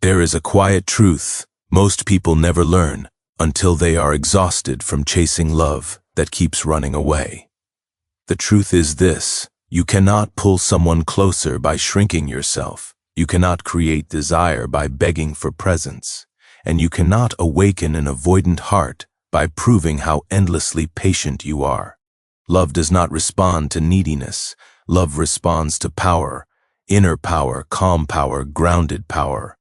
There is a quiet truth most people never learn until they are exhausted from chasing love that keeps running away. The truth is this: you cannot pull someone closer by shrinking yourself. You cannot create desire by begging for presence. And you cannot awaken an avoidant heart by proving how endlessly patient you are. Love does not respond to neediness. Love responds to power, inner power, calm power, grounded power.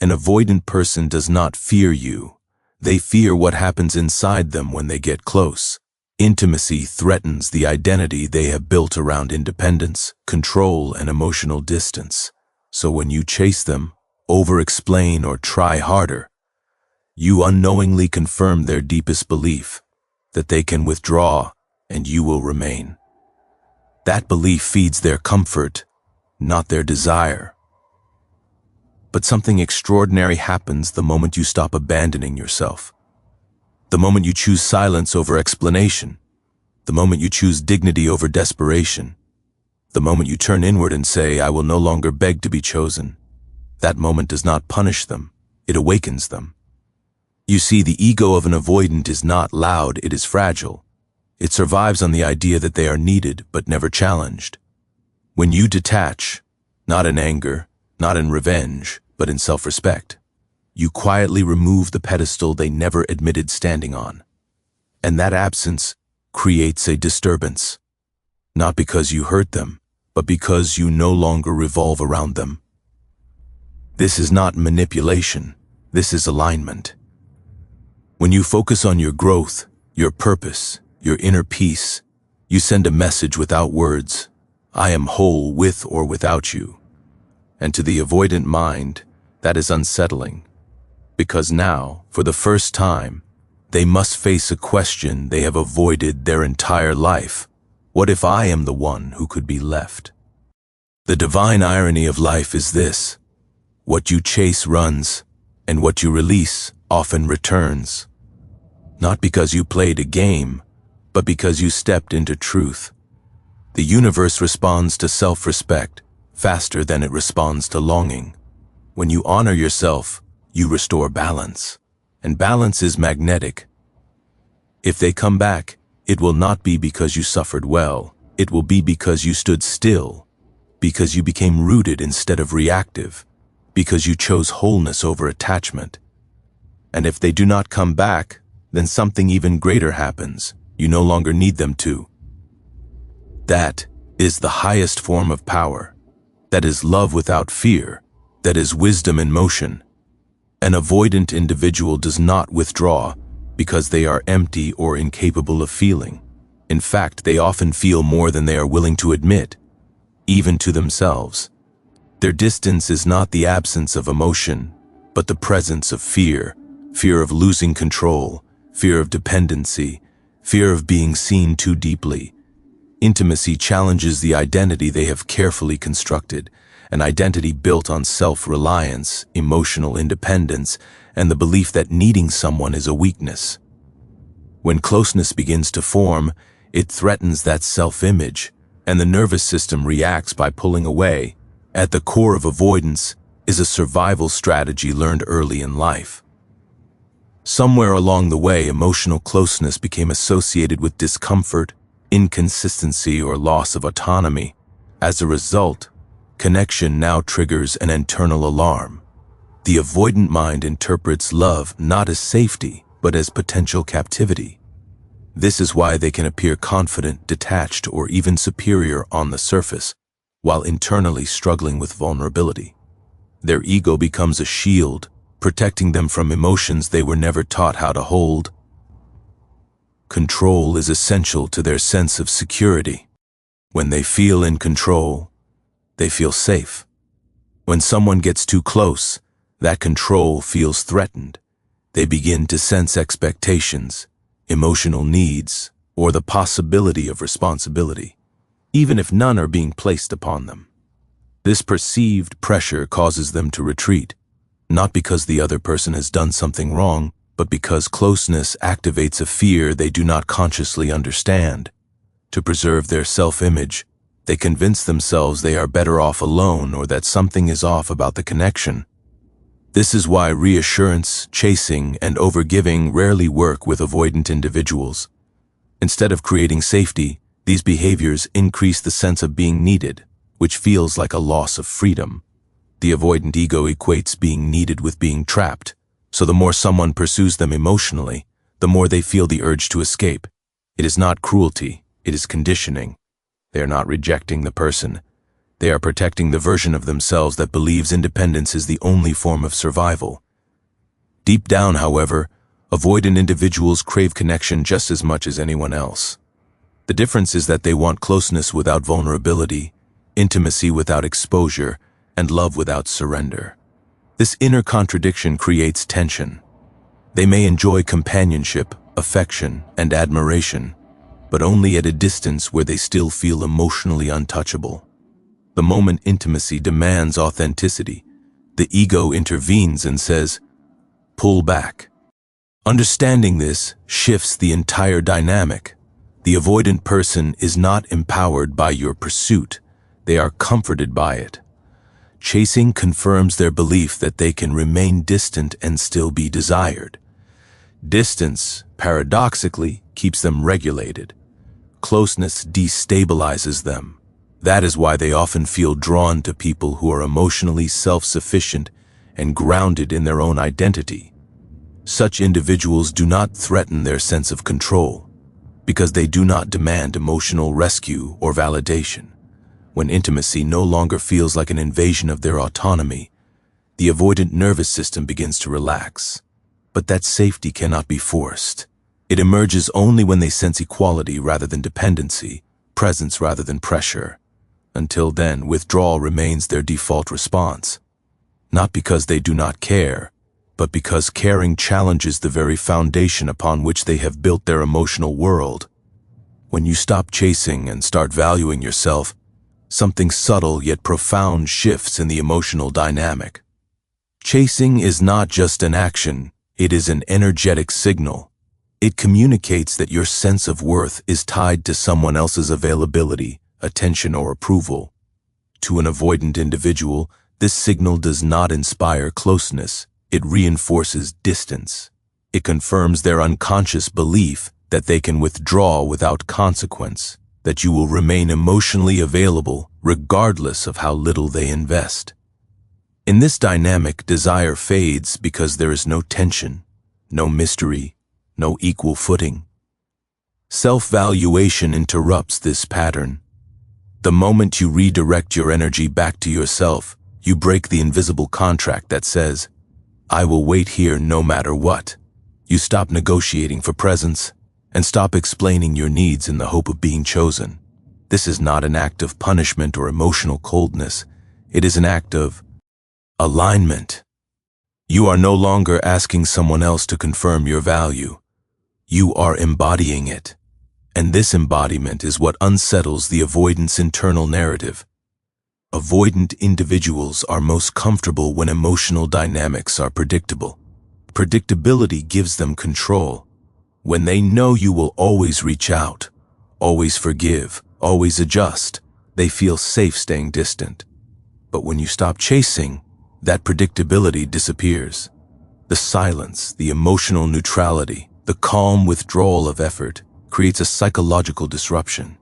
An avoidant person does not fear you. They fear what happens inside them when they get close. Intimacy threatens the identity they have built around independence, control, and emotional distance. So when you chase them, over-explain, or try harder, you unknowingly confirm their deepest belief that they can withdraw and you will remain. That belief feeds their comfort, not their desire. But something extraordinary happens the moment you stop abandoning yourself. The moment you choose silence over explanation. The moment you choose dignity over desperation. The moment you turn inward and say, "I will no longer beg to be chosen." That moment does not punish them, it awakens them. You see, the ego of an avoidant is not loud, it is fragile. It survives on the idea that they are needed but never challenged. When you detach, not in anger, not in revenge, but in self-respect, you quietly remove the pedestal they never admitted standing on. And that absence creates a disturbance, not because you hurt them, but because you no longer revolve around them. This is not manipulation, this is alignment. When you focus on your growth, your purpose, your inner peace, you send a message without words: I am whole with or without you. And to the avoidant mind, that is unsettling, because now, for the first time, they must face a question they have avoided their entire life. What if I am the one who could be left? The divine irony of life is this: what you chase runs, and what you release often returns. Not because you played a game, but because you stepped into truth. The universe responds to self-respect faster than it responds to longing. When you honor yourself, you restore balance, and balance is magnetic. If they come back, it will not be because you suffered well, it will be because you stood still, because you became rooted instead of reactive, because you chose wholeness over attachment. And if they do not come back, then something even greater happens. You no longer need them to. That is the highest form of power. That is love without fear. That is wisdom in motion. An avoidant individual does not withdraw because they are empty or incapable of feeling. In fact, they often feel more than they are willing to admit, even to themselves. Their distance is not the absence of emotion, but the presence of fear. Fear of losing control, fear of dependency, fear of being seen too deeply. Intimacy challenges the identity they have carefully constructed, an identity built on self-reliance, emotional independence, and the belief that needing someone is a weakness. When closeness begins to form, it threatens that self-image, and the nervous system reacts by pulling away. At the core of avoidance is a survival strategy learned early in life. Somewhere along the way, emotional closeness became associated with discomfort, inconsistency, or loss of autonomy. As a result, connection now triggers an internal alarm. The avoidant mind interprets love not as safety, but as potential captivity. This is why they can appear confident, detached, or even superior on the surface, while internally struggling with vulnerability. Their ego becomes a shield, protecting them from emotions they were never taught how to hold. Control is essential to their sense of security. When they feel in control, they feel safe. When someone gets too close, that control feels threatened. They begin to sense expectations, emotional needs, or the possibility of responsibility, even if none are being placed upon them. This perceived pressure causes them to retreat, not because the other person has done something wrong, but because closeness activates a fear they do not consciously understand. To preserve their self-image, they convince themselves they are better off alone or that something is off about the connection. This is why reassurance, chasing, and overgiving rarely work with avoidant individuals. Instead of creating safety, these behaviors increase the sense of being needed, which feels like a loss of freedom. The avoidant ego equates being needed with being trapped, so the more someone pursues them emotionally, the more they feel the urge to escape. It is not cruelty, it is conditioning. They are not rejecting the person. They are protecting the version of themselves that believes independence is the only form of survival. Deep down, however, avoidant individuals crave connection just as much as anyone else. The difference is that they want closeness without vulnerability, intimacy without exposure, and love without surrender. This inner contradiction creates tension. They may enjoy companionship, affection, and admiration, but only at a distance where they still feel emotionally untouchable. The moment intimacy demands authenticity, the ego intervenes and says, "Pull back." Understanding this shifts the entire dynamic. The avoidant person is not empowered by your pursuit, they are comforted by it. Chasing confirms their belief that they can remain distant and still be desired. Distance, paradoxically, keeps them regulated. Closeness destabilizes them. That is why they often feel drawn to people who are emotionally self-sufficient and grounded in their own identity. Such individuals do not threaten their sense of control, because they do not demand emotional rescue or validation. When intimacy no longer feels like an invasion of their autonomy, the avoidant nervous system begins to relax. But that safety cannot be forced. It emerges only when they sense equality rather than dependency, presence rather than pressure. Until then, withdrawal remains their default response. Not because they do not care, but because caring challenges the very foundation upon which they have built their emotional world. When you stop chasing and start valuing yourself, something subtle yet profound shifts in the emotional dynamic. Chasing is not just an action, it is an energetic signal. It communicates that your sense of worth is tied to someone else's availability, attention, or approval. To an avoidant individual, this signal does not inspire closeness, it reinforces distance. It confirms their unconscious belief that they can withdraw without consequence, that you will remain emotionally available regardless of how little they invest. In this dynamic, desire fades because there is no tension, no mystery, no equal footing. Self-valuation interrupts this pattern. The moment you redirect your energy back to yourself, you break the invisible contract that says, "I will wait here no matter what." You stop negotiating for presence and stop explaining your needs in the hope of being chosen. This is not an act of punishment or emotional coldness. It is an act of alignment. You are no longer asking someone else to confirm your value. You are embodying it. And this embodiment is what unsettles the avoidance internal narrative. Avoidant individuals are most comfortable when emotional dynamics are predictable. Predictability gives them control. When they know you will always reach out, always forgive, always adjust, they feel safe staying distant. But when you stop chasing, that predictability disappears. The silence, the emotional neutrality, the calm withdrawal of effort creates a psychological disruption.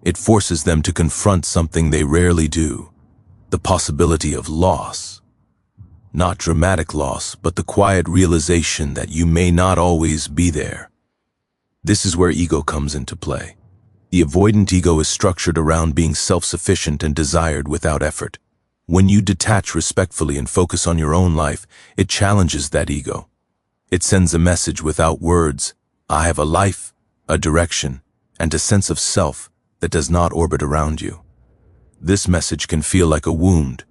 It forces them to confront something they rarely do, the possibility of loss. Not dramatic loss, but the quiet realization that you may not always be there. This is where ego comes into play. The avoidant ego is structured around being self-sufficient and desired without effort. When you detach respectfully and focus on your own life, it challenges that ego. It sends a message without words. I have a life, a direction, and a sense of self that does not orbit around you. This message can feel like a wound,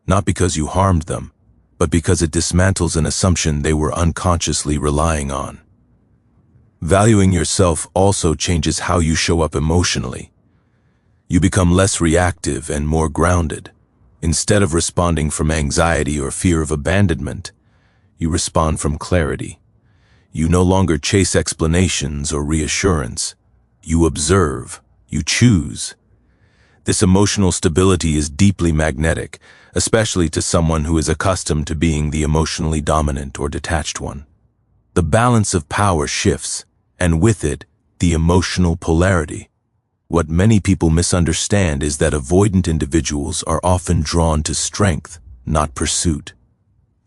not because you harmed them, but because it dismantles an assumption they were unconsciously relying on. Valuing yourself also changes how you show up emotionally. You become less reactive and more grounded. Instead of responding from anxiety or fear of abandonment, you respond from clarity. You no longer chase explanations or reassurance. You observe. You choose. This emotional stability is deeply magnetic, especially to someone who is accustomed to being the emotionally dominant or detached one. The balance of power shifts, and with it, the emotional polarity. What many people misunderstand is that avoidant individuals are often drawn to strength, not pursuit.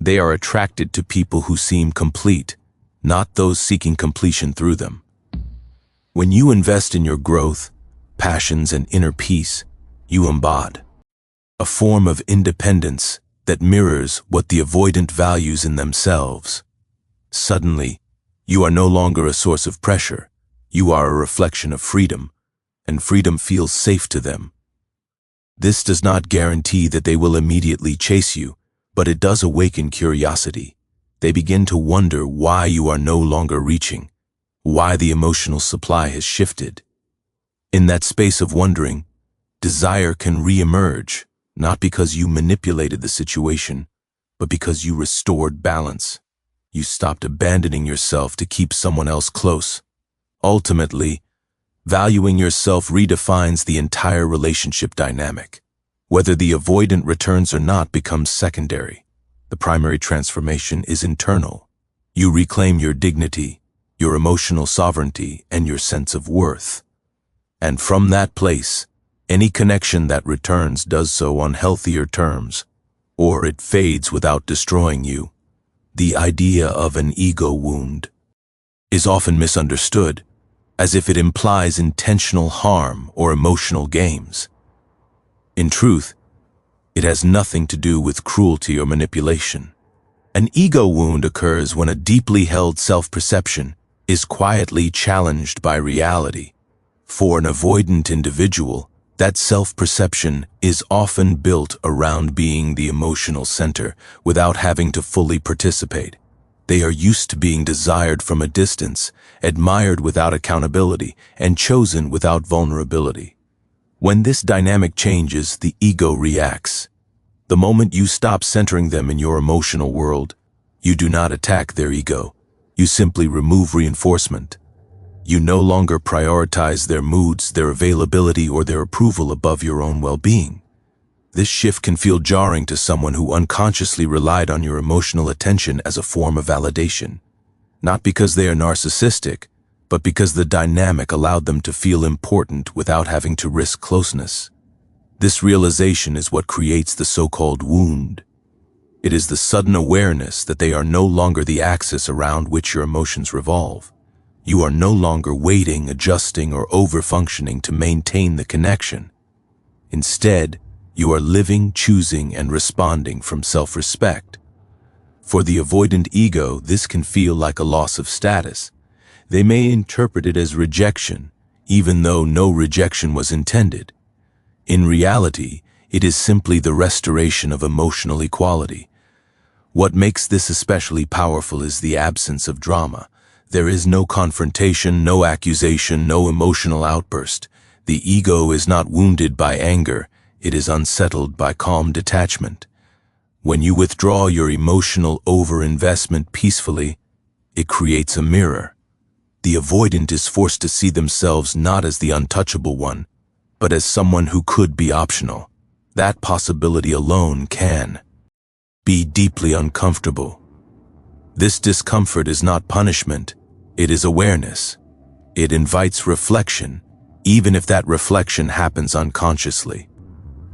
They are attracted to people who seem complete, not those seeking completion through them. When you invest in your growth, passions, and inner peace, you embody a form of independence that mirrors what the avoidant values in themselves. Suddenly, you are no longer a source of pressure. You are a reflection of freedom, and freedom feels safe to them. This does not guarantee that they will immediately chase you, but it does awaken curiosity. They begin to wonder why you are no longer reaching, why the emotional supply has shifted. In that space of wondering, desire can re-emerge, not because you manipulated the situation, but because you restored balance. You stopped abandoning yourself to keep someone else close. Ultimately, valuing yourself redefines the entire relationship dynamic. Whether the avoidant returns or not becomes secondary. The primary transformation is internal. You reclaim your dignity, your emotional sovereignty, and your sense of worth. And from that place, any connection that returns does so on healthier terms, or it fades without destroying you. The idea of an ego wound is often misunderstood, as if it implies intentional harm or emotional games. In truth, it has nothing to do with cruelty or manipulation. An ego wound occurs when a deeply held self-perception is quietly challenged by reality. For an avoidant individual, that self-perception is often built around being the emotional center without having to fully participate. They are used to being desired from a distance, admired without accountability, and chosen without vulnerability. When this dynamic changes, the ego reacts. The moment you stop centering them in your emotional world, you do not attack their ego. You simply remove reinforcement. You no longer prioritize their moods, their availability, or their approval above your own well-being. This shift can feel jarring to someone who unconsciously relied on your emotional attention as a form of validation. Not because they are narcissistic, but because the dynamic allowed them to feel important without having to risk closeness. This realization is what creates the so-called wound. It is the sudden awareness that they are no longer the axis around which your emotions revolve. You are no longer waiting, adjusting, or over-functioning to maintain the connection. Instead, you are living, choosing, and responding from self-respect. For the avoidant ego, this can feel like a loss of status. They may interpret it as rejection, even though no rejection was intended. In reality, it is simply the restoration of emotional equality. What makes this especially powerful is the absence of drama. There is no confrontation, no accusation, no emotional outburst. The ego is not wounded by anger, it is unsettled by calm detachment. When you withdraw your emotional overinvestment peacefully, it creates a mirror. The avoidant is forced to see themselves not as the untouchable one, but as someone who could be optional. That possibility alone can be deeply uncomfortable. This discomfort is not punishment, it is awareness. It invites reflection, even if that reflection happens unconsciously.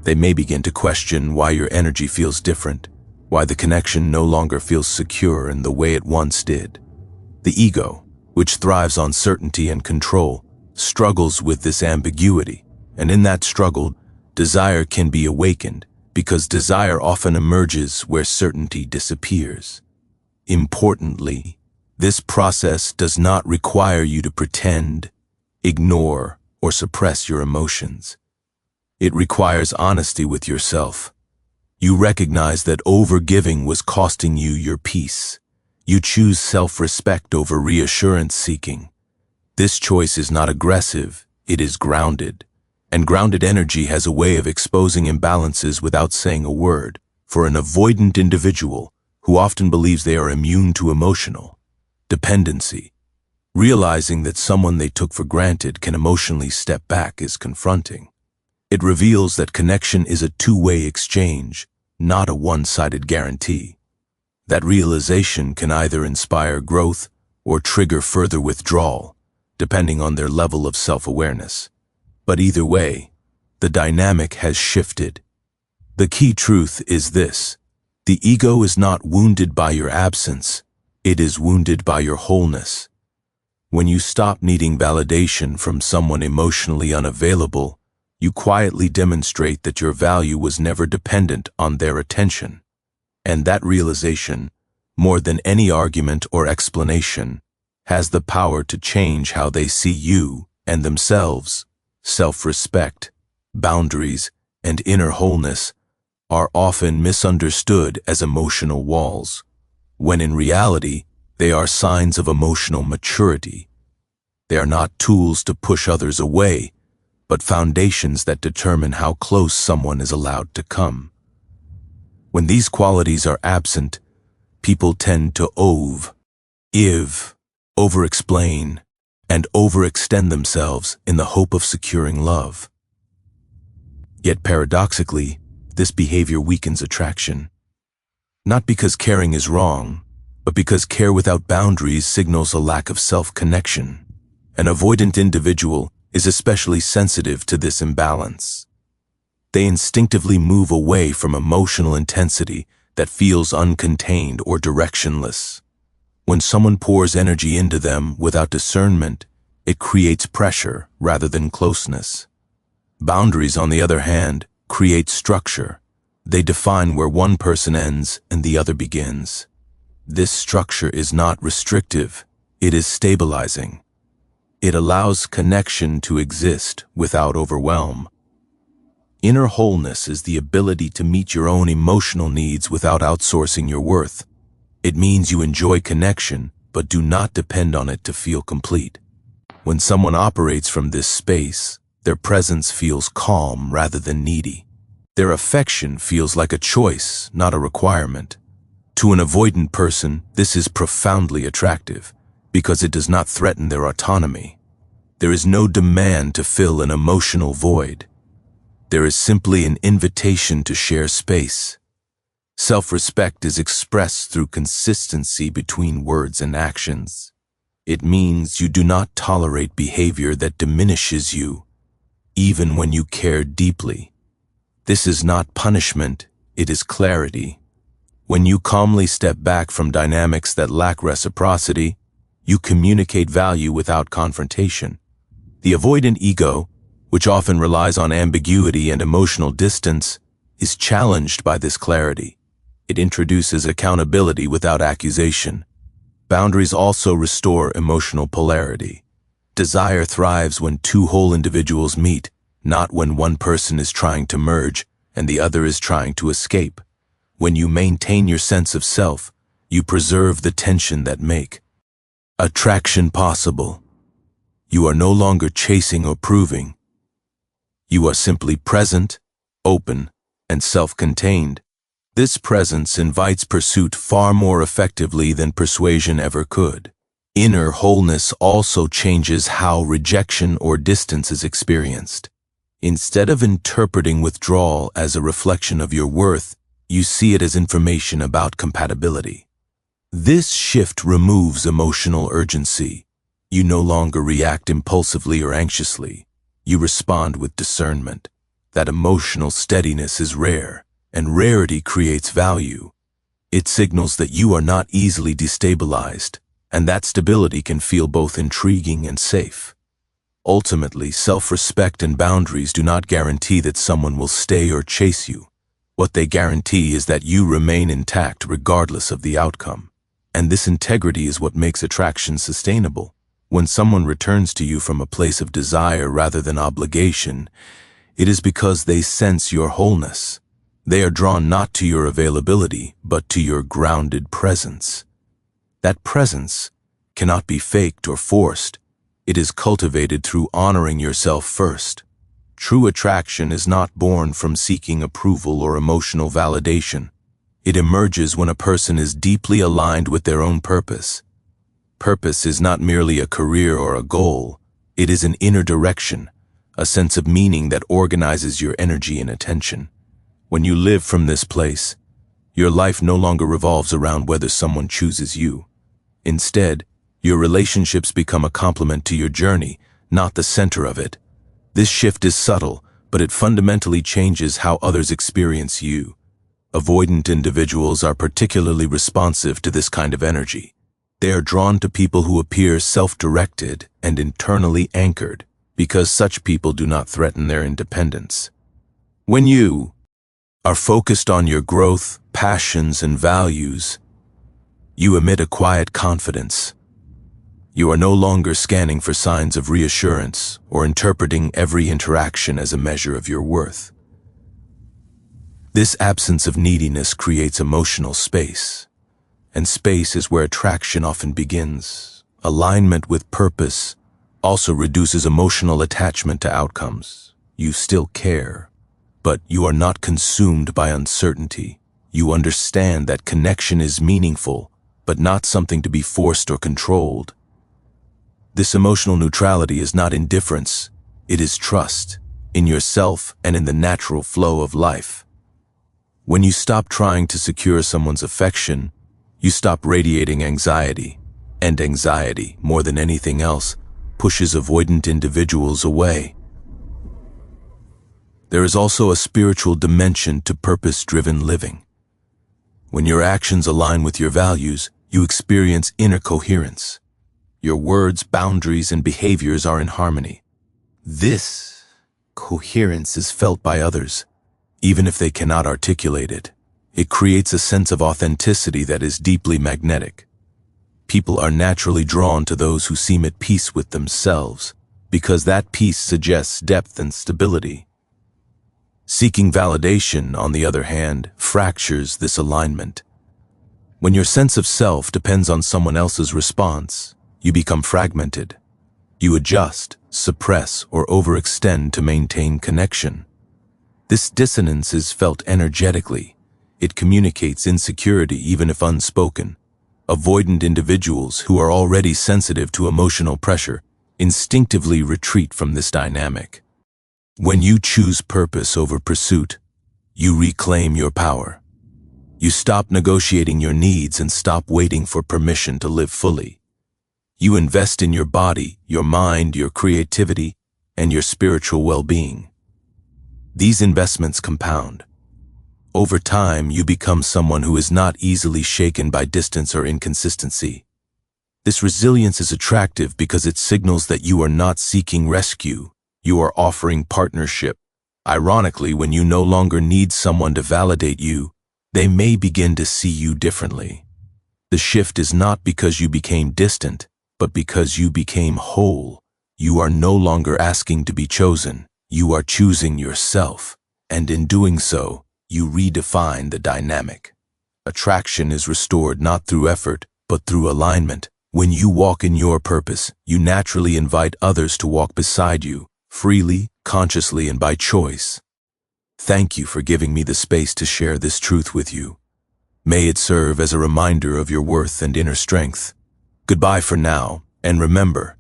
They may begin to question why your energy feels different, why the connection no longer feels secure in the way it once did. The ego, which thrives on certainty and control, struggles with this ambiguity, and in that struggle, desire can be awakened, because desire often emerges where certainty disappears. Importantly, this process does not require you to pretend, ignore, or suppress your emotions. It requires honesty with yourself. You recognize that overgiving was costing you your peace. You choose self-respect over reassurance seeking. This choice is not aggressive, it is grounded. And grounded energy has a way of exposing imbalances without saying a word. For an avoidant individual, who often believes they are immune to emotional dependency, realizing that someone they took for granted can emotionally step back is confronting. It reveals that connection is a two-way exchange, not a one-sided guarantee. That realization can either inspire growth or trigger further withdrawal, depending on their level of self-awareness. But either way, the dynamic has shifted. The key truth is this: the ego is not wounded by your absence, it is wounded by your wholeness. When you stop needing validation from someone emotionally unavailable, you quietly demonstrate that your value was never dependent on their attention. And that realization, more than any argument or explanation, has the power to change how they see you and themselves. Self-respect, boundaries, and inner wholeness are often misunderstood as emotional walls, when in reality, they are signs of emotional maturity. They are not tools to push others away, but foundations that determine how close someone is allowed to come. When these qualities are absent, people tend to over-explain, and overextend themselves in the hope of securing love. Yet paradoxically, this behavior weakens attraction. Not because caring is wrong, but because care without boundaries signals a lack of self-connection. An avoidant individual is especially sensitive to this imbalance. They instinctively move away from emotional intensity that feels uncontained or directionless. When someone pours energy into them without discernment, it creates pressure rather than closeness. Boundaries, on the other hand, create structure. They define where one person ends and the other begins. This structure is not restrictive, it is stabilizing. It allows connection to exist without overwhelm. Inner wholeness is the ability to meet your own emotional needs without outsourcing your worth. It means you enjoy connection, but do not depend on it to feel complete. When someone operates from this space, their presence feels calm rather than needy. Their affection feels like a choice, not a requirement. To an avoidant person, this is profoundly attractive, because it does not threaten their autonomy. There is no demand to fill an emotional void. There is simply an invitation to share space. Self-respect is expressed through consistency between words and actions. It means you do not tolerate behavior that diminishes you, even when you care deeply. This is not punishment, it is clarity. When you calmly step back from dynamics that lack reciprocity, you communicate value without confrontation. The avoidant ego, which often relies on ambiguity and emotional distance, is challenged by this clarity. It introduces accountability without accusation. Boundaries also restore emotional polarity. Desire thrives when two whole individuals meet, not when one person is trying to merge and the other is trying to escape. When you maintain your sense of self, you preserve the tension that make attraction possible. You are no longer chasing or proving. You are simply present, open, and self-contained. This presence invites pursuit far more effectively than persuasion ever could. Inner wholeness also changes how rejection or distance is experienced. Instead of interpreting withdrawal as a reflection of your worth, you see it as information about compatibility. This shift removes emotional urgency. You no longer react impulsively or anxiously. You respond with discernment. That emotional steadiness is rare, and rarity creates value. It signals that you are not easily destabilized, and that stability can feel both intriguing and safe. Ultimately, self-respect and boundaries do not guarantee that someone will stay or chase you. What they guarantee is that you remain intact regardless of the outcome. And this integrity is what makes attraction sustainable. When someone returns to you from a place of desire rather than obligation, it is because they sense your wholeness. They are drawn not to your availability, but to your grounded presence. That presence cannot be faked or forced. It is cultivated through honoring yourself first. True attraction is not born from seeking approval or emotional validation. It emerges when a person is deeply aligned with their own purpose. Purpose is not merely a career or a goal. It is an inner direction, a sense of meaning that organizes your energy and attention. When you live from this place, your life no longer revolves around whether someone chooses you. Instead, your relationships become a complement to your journey, not the center of it. This shift is subtle, but it fundamentally changes how others experience you. Avoidant individuals are particularly responsive to this kind of energy. They are drawn to people who appear self-directed and internally anchored, because such people do not threaten their independence. When you are focused on your growth, passions, and values, you emit a quiet confidence. You are no longer scanning for signs of reassurance or interpreting every interaction as a measure of your worth. This absence of neediness creates emotional space, and space is where attraction often begins. Alignment with purpose also reduces emotional attachment to outcomes. You still care, but you are not consumed by uncertainty. You understand that connection is meaningful, but not something to be forced or controlled. This emotional neutrality is not indifference, it is trust in yourself and in the natural flow of life. When you stop trying to secure someone's affection, you stop radiating anxiety, and anxiety, more than anything else, pushes avoidant individuals away. There is also a spiritual dimension to purpose-driven living. When your actions align with your values, you experience inner coherence. Your words, boundaries, and behaviors are in harmony. This coherence is felt by others, even if they cannot articulate it. It creates a sense of authenticity that is deeply magnetic. People are naturally drawn to those who seem at peace with themselves, because that peace suggests depth and stability. Seeking validation, on the other hand, fractures this alignment. When your sense of self depends on someone else's response, you become fragmented. You adjust, suppress, or overextend to maintain connection. This dissonance is felt energetically. It communicates insecurity even if unspoken. Avoidant individuals who are already sensitive to emotional pressure instinctively retreat from this dynamic. When you choose purpose over pursuit, you reclaim your power. You stop negotiating your needs and stop waiting for permission to live fully. You invest in your body, your mind, your creativity, and your spiritual well-being. These investments compound. Over time, you become someone who is not easily shaken by distance or inconsistency. This resilience is attractive because it signals that you are not seeking rescue, you are offering partnership. Ironically, when you no longer need someone to validate you, they may begin to see you differently. The shift is not because you became distant, but because you became whole. You are no longer asking to be chosen, you are choosing yourself, and in doing so, you redefine the dynamic. Attraction is restored not through effort, but through alignment. When you walk in your purpose, you naturally invite others to walk beside you, freely, consciously, and by choice. Thank you for giving me the space to share this truth with you. May it serve as a reminder of your worth and inner strength. Goodbye for now, and remember,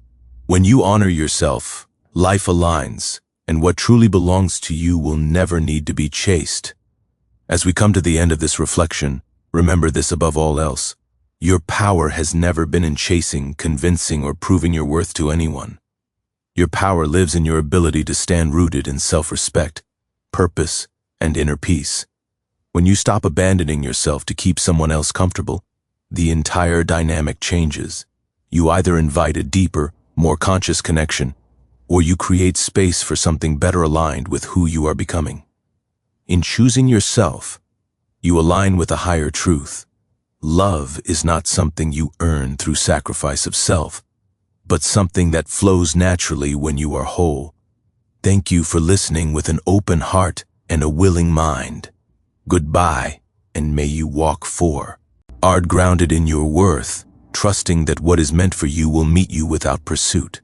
when you honor yourself, life aligns, and what truly belongs to you will never need to be chased. As we come to the end of this reflection, remember this above all else. Your power has never been in chasing, convincing, or proving your worth to anyone. Your power lives in your ability to stand rooted in self-respect, purpose, and inner peace. When you stop abandoning yourself to keep someone else comfortable, the entire dynamic changes. You either invite a deeper, more conscious connection, or you create space for something better aligned with who you are becoming. In choosing yourself, you align with a higher truth. Love is not something you earn through sacrifice of self, but something that flows naturally when you are whole. Thank you for listening with an open heart and a willing mind. Goodbye, and may you walk grounded in your worth, trusting that what is meant for you will meet you without pursuit.